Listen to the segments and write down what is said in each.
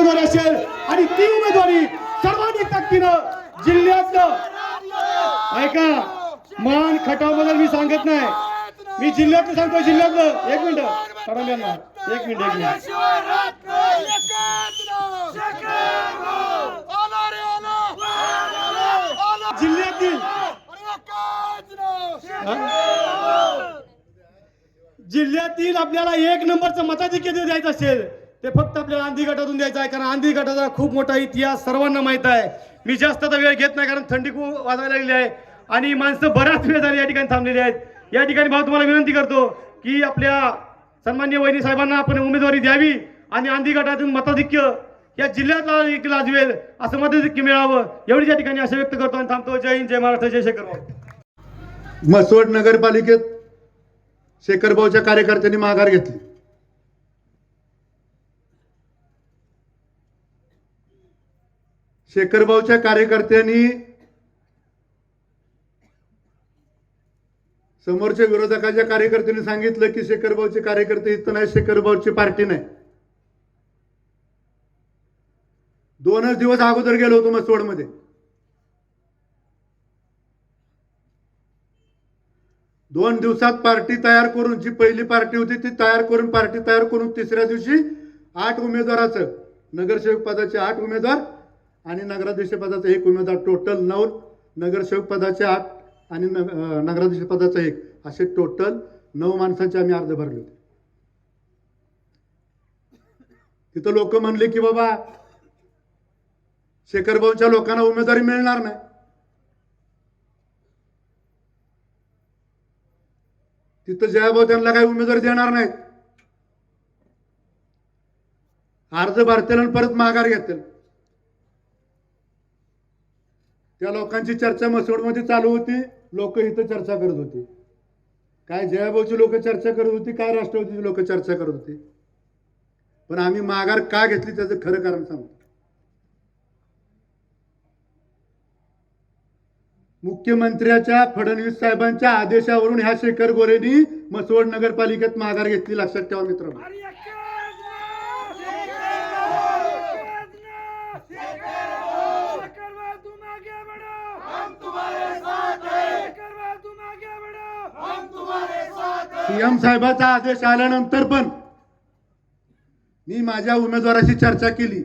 उमेदवारी असेल आणि ती उमेदवारी सर्वाधिक ताकदीनं जिल्ह्यातलं ऐका मान खटावबद्दल मी सांगत नाही, मी जिल्ह्यातलं सांगतो. जिल्ह्यातलं एक मिनिट कडाल्यांना एक मिनिट जिल्ह्यातील जिल्ह्यातील आपल्याला एक नंबरचं मताधिक्य द्यायचं असेल ते फक्त आपल्याला आंधी गटातून द्यायचं आहे. कारण आंधी गटाचा खूप मोठा इतिहास सर्वांना माहित आहे. मी जास्त आता वेळ घेत नाही कारण थंडी खूप वाजायला लागली आहे आणि माणसं बराच वेळ झाली या ठिकाणी थांबलेली आहेत. या ठिकाणी भाऊ तुम्हाला विनंती करतो की आपल्या सन्माननीय वहिनी साहेबांना आपण उमेदवारी द्यावी आणि आंधी गटातून मताधिक्य या जिल्ह्यातला लाजवेल असं मताधिक्य मिळावं एवढी या ठिकाणी आशा व्यक्त करतो आणि थांबतो. जय हिंद, जय महाराष्ट्र, जय शेखर. म्हसवड नगरपालिकेत शेखरभाऊच्या कार्यकर्त्यांनी माघार घेतली. शेखरभाऊच्या कार्यकर्त्यांनी समोरच्या विरोधकाच्या कार्यकर्त्यांनी सांगितलं की शेखरभाऊचे कार्यकर्ते इथं नाही, शेखरभाऊची पार्टी नाही. 2 दिवस अगोदर गेलो होतो म्हसवडमध्ये. दोन दिवसात पार्टी तयार करून, जी पहिली पार्टी होती ती तयार करून, पार्टी तयार करून तिसऱ्या दिवशी 8 उमेदवाराचं, नगरसेवक पदाचे 8 उमेदवार आणि नगराध्यक्ष पदाचा 1 उमेदवार, टोटल 9. नगरसेवक पदाचे 8 आणि नगराध्यक्ष पदाचा 1, असे टोटल 9 माणसांचे आम्ही अर्ज भरले होते. तिथं लोक म्हणले की बाबा शेखरभाऊच्या लोकांना उमेदवारी मिळणार नाही. तिथं जयाभाऊ त्यांना काही उमेदवारी देणार नाहीत. अर्ज भरतील आणि परत माघार घेतील. त्या लोकांची चर्चा म्हसवडमध्ये चालू होती. लोक इथं चर्चा करत होती. काय जयाभाऊची लोक चर्चा करत होती, काय राष्ट्रवादीची लोक चर्चा करत होती. पण आम्ही माघार का घेतली त्याचं खरं कारण सांगतो. मुख्यमंत्र्याच्या फडणवीस साहेबांच्या आदेशावरून ह्या शेखर गोरेंनी म्हसवड नगरपालिकेत माघार घेतली. लक्षात ठेवा मित्रांनो. सीएम साहेबांचा आदेश आल्यानंतर पण मी माझ्या उमेदवाराशी चर्चा केली.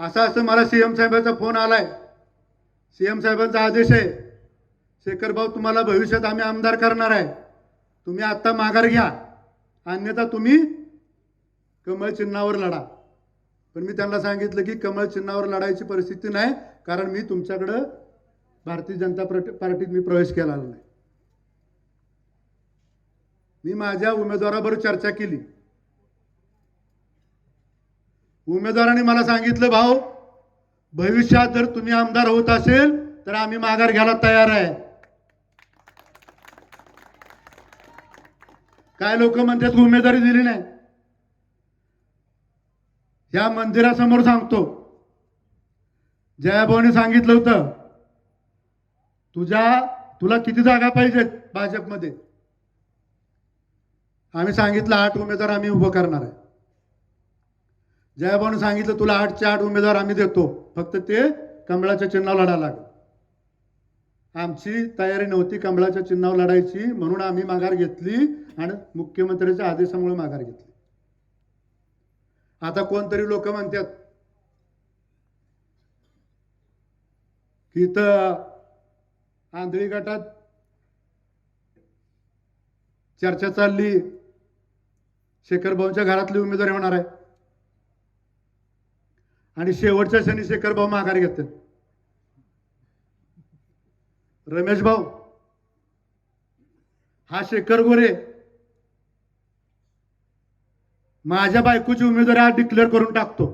असं मला सीएम साहेबांचा फोन आलाय. सीएम साहेबांचा आदेश आहे, शेखरभाऊ तुम्हाला भविष्यात आम्ही आमदार करणार आहे, तुम्ही आता माघार घ्या, अन्यथा तुम्ही कमळ चिन्हावर लढा. पण मी त्यांना सांगितलं की कमळ चिन्हावर लढायची परिस्थिती नाही, कारण मी तुमच्याकडं भारतीय जनता पार्टीत मी प्रवेश केलेला नाही. मी माझ्या उमेदवाराबरोबर चर्चा केली. उमेदवाराने मला सांगितलं भाऊ भविष्यात जर तुम्ही आमदार होत असेल तर आम्ही माघार घ्यायला तयार आहे. काय लोक म्हणतात उमेदवारी दिली नाही. या मंदिरासमोर सांगतो, जयाभाऊने सांगितलं होतं तुला किती जागा पाहिजेत भाजपमध्ये. आम्ही सांगितलं 8 उमेदवार आम्ही उभं करणार आहे. जयाभाऊने सांगितलं तुला 8चे 8 उमेदवार आम्ही देतो, फक्त ते कमळाच्या चिन्हावर लढायला लागेल. आमची तयारी नव्हती कमळाच्या चिन्हावर लढायची, म्हणून आम्ही माघार घेतली आणि मुख्यमंत्र्यांच्या आदेशामुळे माघार घेतली. आता कोणतरी लोक म्हणतात की इथं आंधळी गटात चर्चा चालली, शेखरभाऊंच्या घरातली उमेदवारी होणार आहे आणि शेवटच्या क्षणी शेखरभाऊ माघार घेतात. रमेश भाऊ, हा शेखर गोरे माझ्या बायकोची उमेदवारी आज डिक्लेअर करून टाकतो.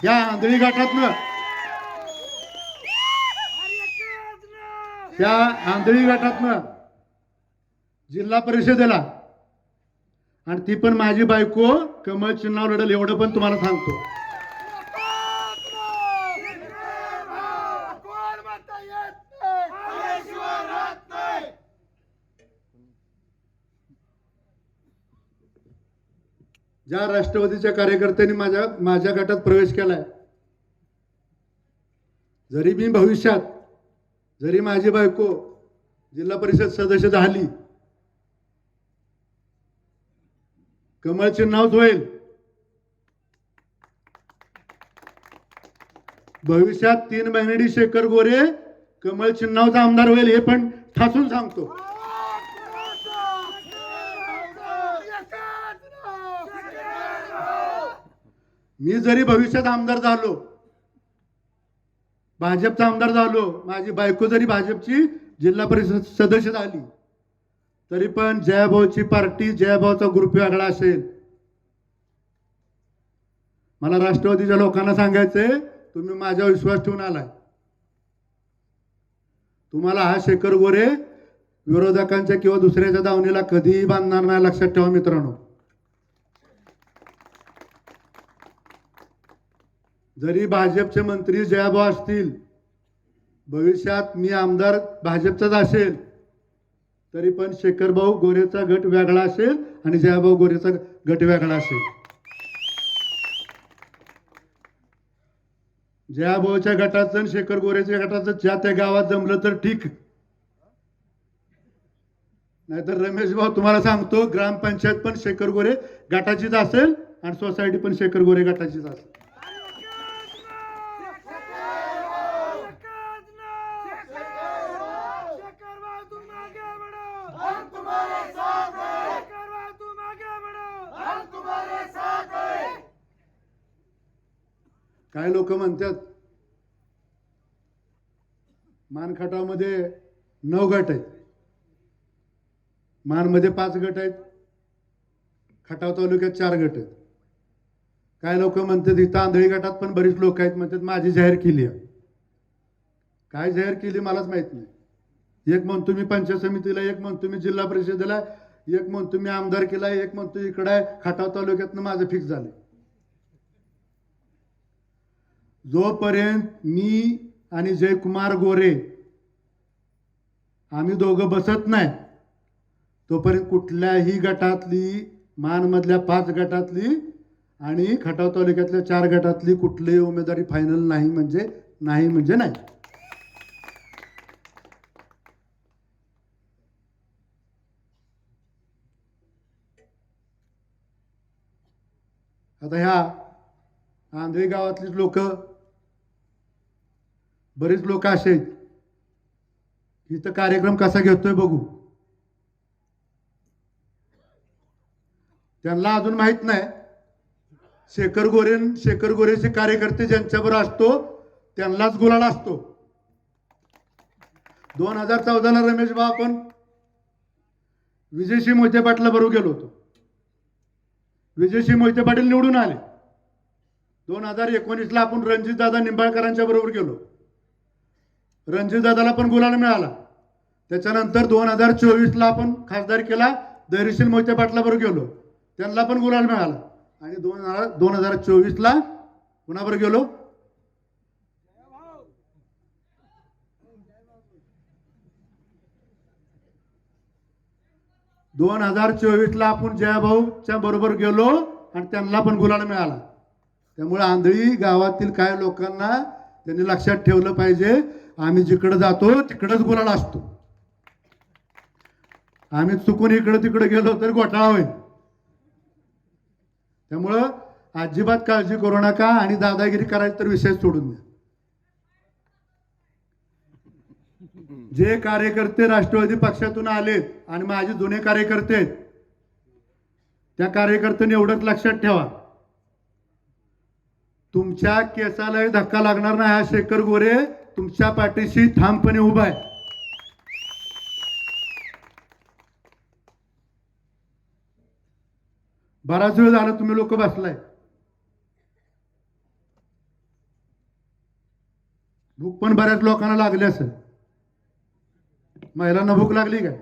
या आंधळी गटातनं, त्या आंधळी गटातनं जिल्हा परिषदेला, आणि ती पण माझी बायको कमळ चिन्हावर लढेल एवढं पण तुम्हाला सांगतो. ज्या राष्ट्रवादीच्या कार्यकर्त्यांनी माझ्या गटात प्रवेश केलाय, जरी मी भविष्यात जरी माझी बायको जिल्हा परिषद सदस्य झाली, कमळ चिन्हावर होईल, भविष्यात 3 महिन्यांनी शेखर गोरे कमळ चिन्हावरचा आमदार होईल, हे पण ठासून सांगतो. मी जरी भविष्यात आमदार झालो, भाजपचा आमदार झालो, माझी बायको जरी भाजपची जिल्हा परिषद सदस्य झाली, तरी पण जयाभाऊची पार्टी, जयाभाऊचा ग्रुप वेगळा असेल. मला राष्ट्रवादीच्या लोकांना सांगायचंय, तुम्ही माझ्यावर विश्वास ठेवून आलाय. तुम्हाला हा शेखर गोरे विरोधकांच्या किंवा दुसऱ्याच्या दावणीला कधीही बांधणार नाही, लक्षात ठेवा मित्रांनो. जरी भाजपचे मंत्री जयाभाऊ असतील, भविष्यात मी आमदार भाजपचाच असेल, तरी पण शेखरभाऊ गोरेचा गट वेगळा असेल आणि जयाभाऊ गोरेचा गट वेगळा असेल. जयाभाऊच्या गटाचं आणि शेखर गोरेच्या गटाचं ज्या त्या गावात जमलं तर ठीक, नाहीतर रमेश भाऊ तुम्हाला सांगतो, ग्रामपंचायत पण शेखर गोरे गटाचीच असेल आणि सोसायटी पण शेखर गोरे गटाचीच असेल. काय लोक म्हणतात, मानखटावमध्ये 9 गट आहेत, मानमध्ये 5 गट आहेत, खटाव तालुक्यात 4 गट आहेत. काय लोक म्हणतात इथं आंधळी गटात पण बरीच लोक आहेत, म्हणतात माझी जाहीर केली आहे. काय जाहीर केली मलाच माहित नाही. एक म्हणतो मी पंचायत समितीला, एक म्हणतो मी जिल्हा परिषदेला, एक म्हणतो मी आमदार केला, एक म्हणतो इकडे आहे. खटाव तालुक्यातनं माझं फिक्स झालं. जोपर्यंत मी आणि जयकुमार गोरे आम्ही दोघं बसत नाही, तोपर्यंत कुठल्याही गटातली, मानमधल्या 5 गटातली आणि खटाव तालुक्यातल्या 4 गटातली कुठलीही उमेदवारी फायनल नाही म्हणजे नाही म्हणजे नाही. आता ह्या आंधळी गावातलीच लोक, बरीच लोक असे आहेत, इथं कार्यक्रम कसा घेतोय बघू. त्यांना अजून माहित नाही, शेखर गोरेचे कार्यकर्ते ज्यांच्याबरोबर असतो त्यांनाच गुलाल असतो. 2014ला रमेश भाऊ आपण विजयसिंह मोहिते पाटला बरोबर गेलो होतो. विजयसिंह मोहिते पाटील निवडून आले. 2019ला आपण रणजितदादा निंबाळकरांच्या बरोबर गेलो, रणजितदादाला पण गुलाल मिळाला. त्याच्यानंतर 2024ला आपण खासदार केला, धैर्यशील मोहिते पाटला बरोबर गेलो, त्यांना पण गुलाल मिळाला. आणि 2024ला कुणाबरोबर गेलो, 2024ला आपण जयाभाऊच्या बरोबर गेलो आणि त्यांना पण गुलाल मिळाला. त्यामुळे आंधळी गावातील काय लोकांना त्यांनी लक्षात ठेवलं पाहिजे, आम्ही जिकडे जातो तिकडेच गुलाल असतो. आम्ही चुकून इकडे तिकडे गेलो तर घोटाळा होईल. त्यामुळं अजिबात काळजी करू नका आणि दादागिरी करायची तर विषय सोडून द्या. जे कार्यकर्ते राष्ट्रवादी पक्षातून आलेत आणि माझे जुने कार्यकर्ते आहेत, त्या कार्यकर्त्यांनी एवढंच लक्षात ठेवा, तुमच्या केसालाही धक्का लागणार नाही. हा शेखर गोरे तुमच्या पाठीशी ठामपणे उभा आहे. बराच वेळ झाला तुम्ही लोक बसलाय, भूक पण बऱ्याच लोकांना लागली असेल. महिलांना भूक लागली काय?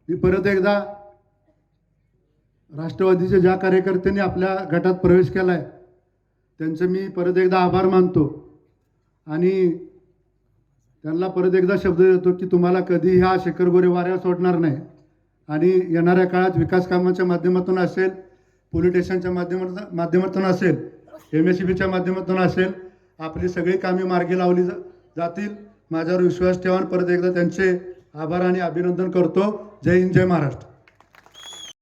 मी परत एकदा राष्ट्रवादीच्या ज्या कार्यकर्त्यांनी आपल्या गटात प्रवेश केलाय त्यांचे मी परत एकदा आभार मानतो. आणि त्यांना परत एकदा शब्द देतो की तुम्हाला कधी ह्या शेखर गोरे वाऱ्यावर सोडणार नाही आणि येणाऱ्या काळात विकास कामाच्या माध्यमातून असेल, पोलीस स्टेशनच्या माध्यमातून असेल, MSCBच्या माध्यमातून असेल, आपली सगळी कामे मार्गी लावली जातील. माझ्यावर विश्वास ठेवा. परत एकदा त्यांचे आभार आणि अभिनंदन करतो. जय हिंद, जय महाराष्ट्र.